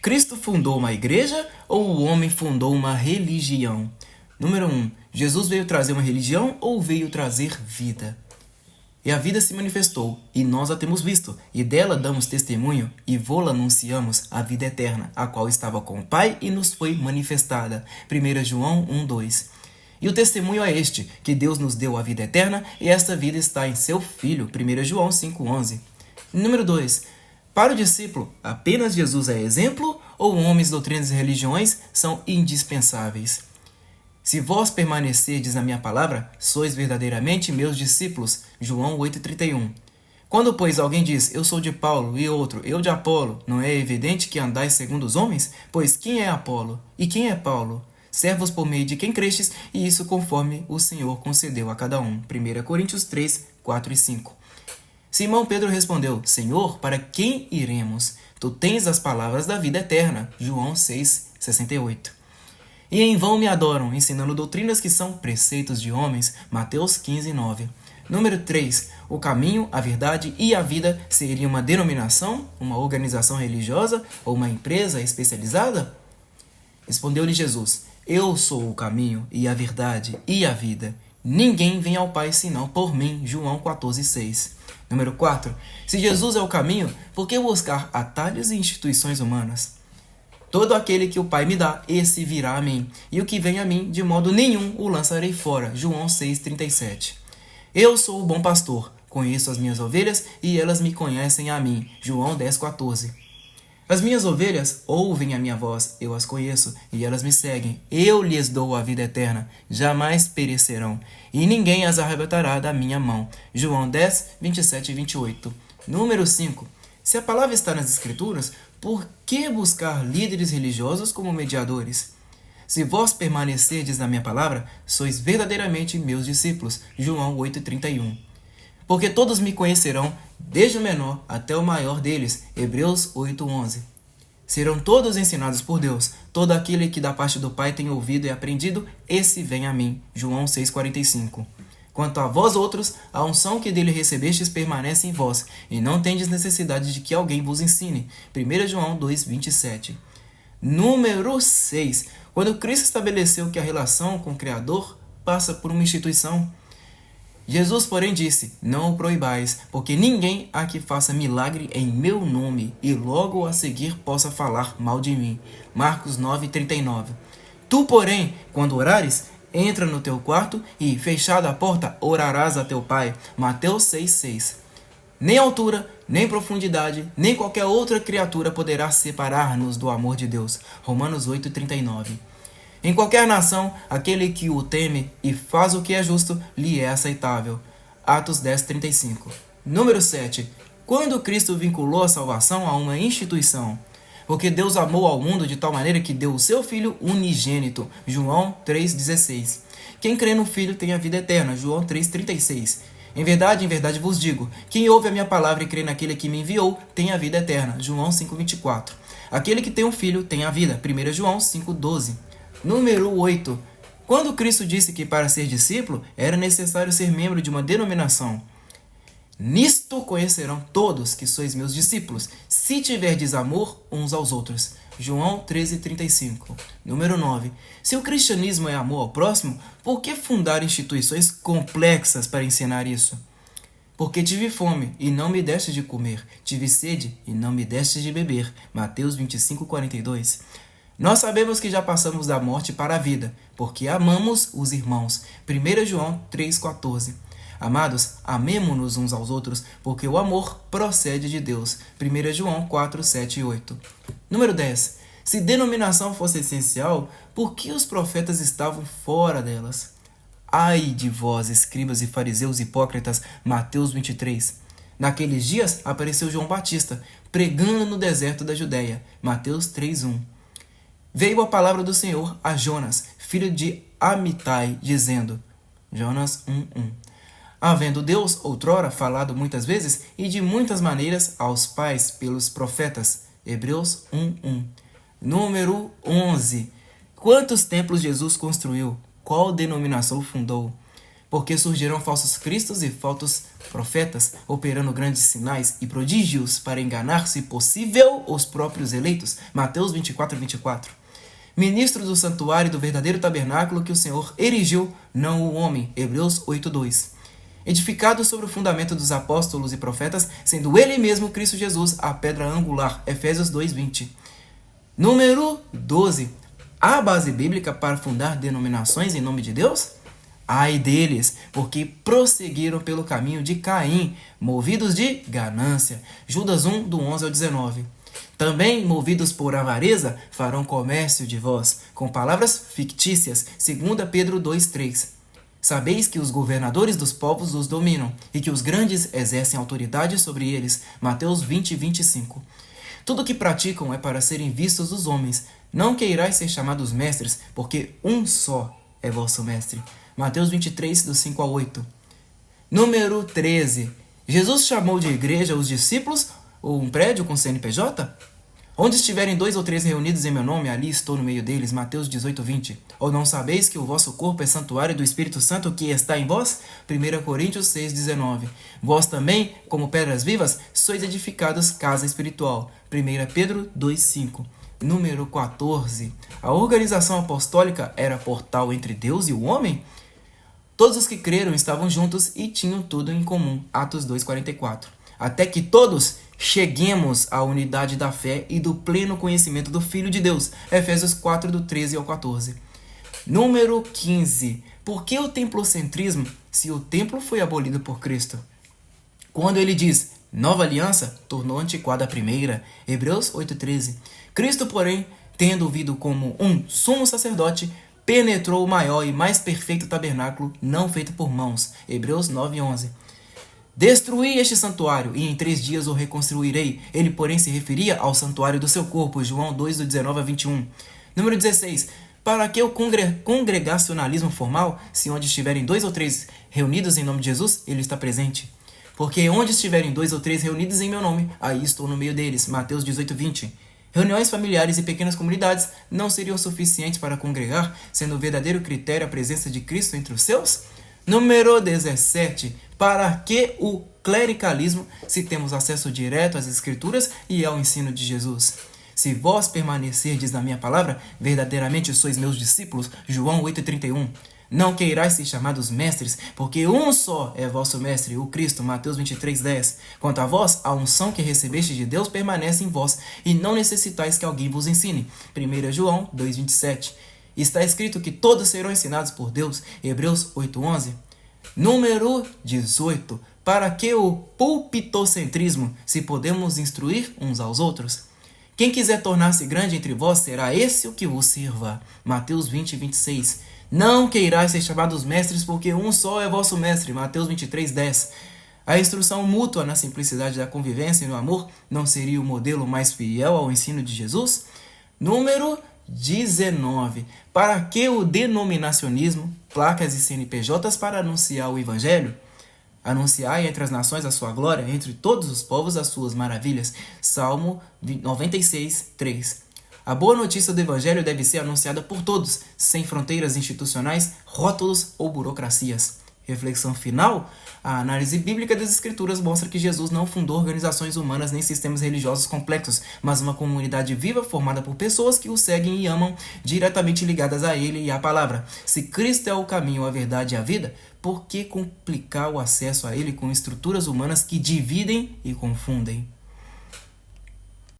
Cristo fundou uma igreja ou o homem fundou uma religião? Número 1. Jesus veio trazer uma religião ou veio trazer vida? E a vida se manifestou, e nós a temos visto, e dela damos testemunho, e vô-la anunciamos a vida eterna, a qual estava com o Pai e nos foi manifestada. 1 João 1:2. E o testemunho é este, que Deus nos deu a vida eterna, e esta vida está em seu Filho. 1 João 5:11. Número 2. Para o discípulo, apenas Jesus é exemplo, ou homens, doutrinas e religiões são indispensáveis? Se vós permanecerdes na minha palavra, sois verdadeiramente meus discípulos. João 8:31. Quando, pois, alguém diz, eu sou de Paulo, e outro, eu de Apolo, não é evidente que andais segundo os homens? Pois quem é Apolo? E quem é Paulo? Servos por meio de quem crestes, e isso conforme o Senhor concedeu a cada um. 1 Coríntios 3, 4 e 5. Simão Pedro respondeu, Senhor, para quem iremos? Tu tens as palavras da vida eterna. João 6:68. E em vão me adoram, ensinando doutrinas que são preceitos de homens. Mateus 15:9. Número 3. O caminho, a verdade e a vida seria uma denominação, uma organização religiosa ou uma empresa especializada? Respondeu-lhe Jesus, eu sou o caminho e a verdade e a vida. Ninguém vem ao Pai senão por mim. João 14:6. Número 4. Se Jesus é o caminho, por que buscar atalhos e instituições humanas? Todo aquele que o Pai me dá, esse virá a mim, e o que vem a mim, de modo nenhum o lançarei fora. João 6:37. Eu sou o bom pastor, conheço as minhas ovelhas, e elas me conhecem a mim. João 10:14. As minhas ovelhas ouvem a minha voz, eu as conheço, e elas me seguem. Eu lhes dou a vida eterna, jamais perecerão, e ninguém as arrebatará da minha mão. João 10:27 e 28. Número 5. Se a palavra está nas Escrituras, por que buscar líderes religiosos como mediadores? Se vós permanecerdes na minha palavra, sois verdadeiramente meus discípulos. João 8:31. Porque todos me conhecerão, desde o menor até o maior deles. Hebreus 8:11. Serão todos ensinados por Deus. Todo aquele que da parte do Pai tem ouvido e aprendido, esse vem a mim. João 6:45. Quanto a vós outros, a unção que dele recebestes permanece em vós, e não tendes necessidade de que alguém vos ensine. 1 João 2:27. Número 6. Quando Cristo estabeleceu que a relação com o Criador passa por uma instituição, Jesus, porém, disse, não o proibais, porque ninguém há que faça milagre em meu nome, e logo a seguir possa falar mal de mim. Marcos 9:39. Tu, porém, quando orares, entra no teu quarto e, fechada a porta, orarás a teu pai. Mateus 6:6. Nem altura, nem profundidade, nem qualquer outra criatura poderá separar-nos do amor de Deus. Romanos 8:39. Em qualquer nação, aquele que o teme e faz o que é justo, lhe é aceitável. Atos 10:35. Número 7. Quando Cristo vinculou a salvação a uma instituição? Porque Deus amou ao mundo de tal maneira que deu o seu Filho unigênito. João 3:16. Quem crê no Filho tem a vida eterna. João 3:36. Em verdade vos digo, quem ouve a minha palavra e crê naquele que me enviou, tem a vida eterna. João 5:24. Aquele que tem um filho tem a vida. 1 João 5:12. Número 8. Quando Cristo disse que para ser discípulo era necessário ser membro de uma denominação, nisto conhecerão todos que sois meus discípulos, se tiverdes amor uns aos outros. João 13:35. Número 9. Se o cristianismo é amor ao próximo, por que fundar instituições complexas para ensinar isso? Porque tive fome e não me deste de comer, tive sede e não me deste de beber. Mateus 25:42. Nós sabemos que já passamos da morte para a vida, porque amamos os irmãos. 1 João 3:14. Amados, amemo-nos uns aos outros, porque o amor procede de Deus. 1 João 4:7 e 8. Número 10. Se denominação fosse essencial, por que os profetas estavam fora delas? Ai de vós, escribas e fariseus hipócritas. Mateus 23. Naqueles dias apareceu João Batista, pregando no deserto da Judéia. Mateus 3:1. Veio a palavra do Senhor a Jonas, filho de Amitai, dizendo, Jonas 1:1. Havendo Deus, outrora, falado muitas vezes e de muitas maneiras aos pais pelos profetas. Hebreus 1:1. Número 11. Quantos templos Jesus construiu? Qual denominação fundou? porque surgirão falsos cristos e falsos profetas, operando grandes sinais e prodígios para enganar, se possível, os próprios eleitos. Mateus 24, 24. Ministros do santuário do verdadeiro tabernáculo que o Senhor erigiu, não o homem. Hebreus 8, 2. Edificado sobre o fundamento dos apóstolos e profetas, sendo ele mesmo Cristo Jesus a pedra angular. Efésios 2, 20. Número 12. Há base bíblica para fundar denominações em nome de Deus? Ai deles, porque prosseguiram pelo caminho de Caim, movidos de ganância. Judas 1, do 11 ao 19. Também, movidos por avareza, farão comércio de vós, com palavras fictícias. 2 Pedro 2, 3. Sabeis que os governadores dos povos os dominam, e que os grandes exercem autoridade sobre eles. Mateus 20, 25. Tudo o que praticam é para serem vistos dos homens. Não queirais ser chamados mestres, porque um só é vosso mestre. Mateus 23, do 5 ao 8. Número 13. Jesus chamou de igreja os discípulos ou um prédio com CNPJ? Onde estiverem 2 ou 3 reunidos em meu nome, ali estou no meio deles. Mateus 18, 20. Ou não sabeis que o vosso corpo é santuário do Espírito Santo que está em vós? 1 Coríntios 6, 19. Vós também, como pedras vivas, sois edificados casa espiritual. 1 Pedro 2, 5. Número 14. A organização apostólica era portal entre Deus e o homem? Todos os que creram estavam juntos e tinham tudo em comum. Atos 2,44. Até que todos cheguemos à unidade da fé e do pleno conhecimento do Filho de Deus. Efésios 4, do 13 ao 14. Número 15. Por que o templocentrismo, se o templo foi abolido por Cristo? Quando ele diz, nova aliança, tornou antiquada a primeira. Hebreus 8,13. Cristo, porém, tendo vindo como um sumo sacerdote, penetrou o maior e mais perfeito tabernáculo, não feito por mãos. Hebreus 9:11. Destruí este santuário, e em 3 dias o reconstruirei. Ele, porém, se referia ao santuário do seu corpo. João 2, do 19 a 21. Número 16. Para que o congregacionalismo formal, se onde estiverem 2 ou 3 reunidos em nome de Jesus, ele está presente. Porque onde estiverem 2 ou 3 reunidos em meu nome, aí estou no meio deles. Mateus 18, 20. Reuniões familiares e pequenas comunidades não seriam suficientes para congregar, sendo o verdadeiro critério a presença de Cristo entre os seus? Número 17. Para que o clericalismo, se temos acesso direto às Escrituras e ao ensino de Jesus? Se vós permanecerdes na minha palavra, verdadeiramente sois meus discípulos. João 8,31. Não queirais ser chamados mestres, porque um só é vosso mestre, o Cristo. Mateus 23:10. Quanto a vós, a unção que recebeste de Deus permanece em vós, e não necessitais que alguém vos ensine. 1 João 2,27. Está escrito que todos serão ensinados por Deus. Hebreus 8:11. Número 18. Para que o pulpitocentrismo, se podemos instruir uns aos outros? Quem quiser tornar-se grande entre vós, será esse o que vos sirva. Mateus 20, 26. Não queirais ser chamados mestres, porque um só é vosso mestre. Mateus 23, 10. A instrução mútua na simplicidade da convivência e no amor não seria o modelo mais fiel ao ensino de Jesus? Número 19. Para que o denominacionismo, placas e CNPJs para anunciar o Evangelho? Anunciai entre as nações a sua glória, entre todos os povos as suas maravilhas. Salmo 96, 3. A boa notícia do Evangelho deve ser anunciada por todos, sem fronteiras institucionais, rótulos ou burocracias. Reflexão final: a análise bíblica das Escrituras mostra que Jesus não fundou organizações humanas nem sistemas religiosos complexos, mas uma comunidade viva formada por pessoas que o seguem e amam, diretamente ligadas a Ele e à Palavra. Se Cristo é o caminho, a verdade e a vida, por que complicar o acesso a Ele com estruturas humanas que dividem e confundem?